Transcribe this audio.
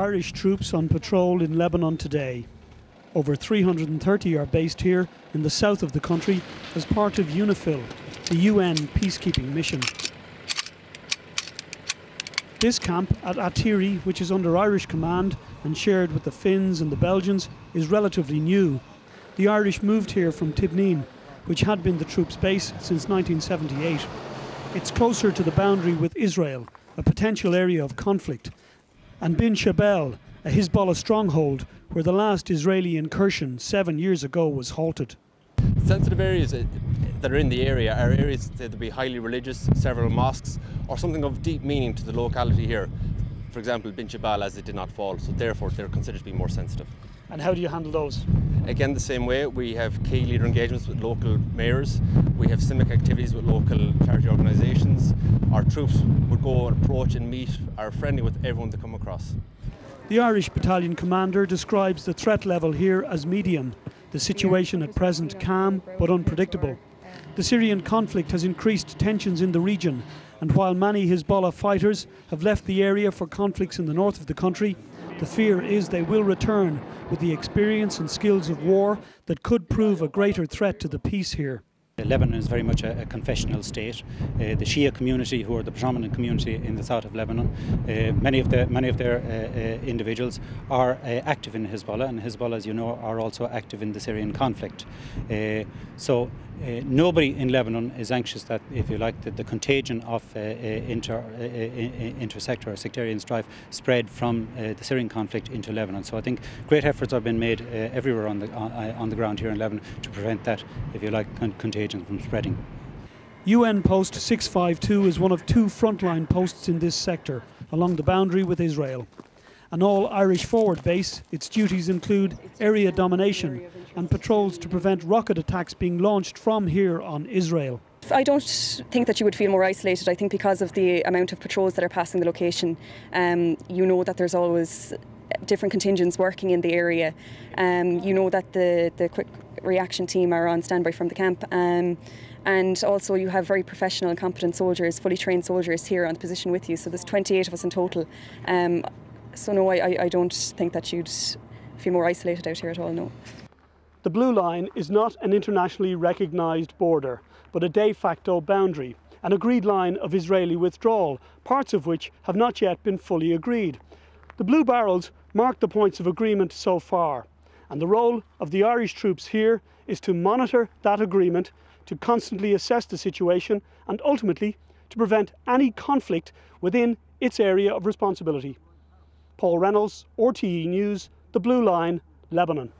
Irish troops on patrol in Lebanon today. Over 330 are based here in the south of the country as part of UNIFIL, the UN peacekeeping mission. This camp at Atiri, which is under Irish command and shared with the Finns and the Belgians, is relatively new. The Irish moved here from Tibnin, which had been the troops' base since 1978. It's closer to the boundary with Israel, a potential area of conflict, and Bin Shabel, a Hezbollah stronghold where the last Israeli incursion 7 years ago was halted. Sensitive areas that are in the area are areas that will be highly religious, several mosques, or something of deep meaning to the locality here. For example, Bin Shabel, as it did not fall, so therefore they're considered to be more sensitive. And how do you handle those? Again, the same way. We have key leader engagements with local mayors. We have civic activities with local charity organisations. Our troops would go and approach and meet, are friendly with everyone they come across. The Irish battalion commander describes the threat level here as medium. The situation at present calm but unpredictable. The Syrian conflict has increased tensions in the region, and while many Hezbollah fighters have left the area for conflicts in the north of the country, the fear is they will return with the experience and skills of war that could prove a greater threat to the peace here. Lebanon is very much a confessional state. The Shia community, who are the predominant community in the south of Lebanon, many of their individuals are active in Hezbollah, and Hezbollah, as you know, are also active in the Syrian conflict. So nobody in Lebanon is anxious that, if you like, that the contagion of intersector or sectarian strife spread from the Syrian conflict into Lebanon. So I think great efforts have been made everywhere on the ground here in Lebanon to prevent that, if you like, contagion from spreading. UN Post 652 is one of two frontline posts in this sector along the boundary with Israel. An all-Irish forward base, its duties include area domination and patrols to prevent rocket attacks being launched from here on Israel. I don't think that you would feel more isolated. I think because of the amount of patrols that are passing the location, you know that there's always different contingents working in the area. You know that the quick reaction team are on standby from the camp. And also you have very professional and competent soldiers, fully trained soldiers here on the position with you. So there's 28 of us in total. So no, I don't think that you'd feel more isolated out here at all, no. The blue line is not an internationally recognised border, but a de facto boundary, an agreed line of Israeli withdrawal, parts of which have not yet been fully agreed. The blue barrels mark the points of agreement so far, and the role of the Irish troops here is to monitor that agreement, to constantly assess the situation, and ultimately to prevent any conflict within its area of responsibility. Paul Reynolds, RTE News, The Blue Line, Lebanon.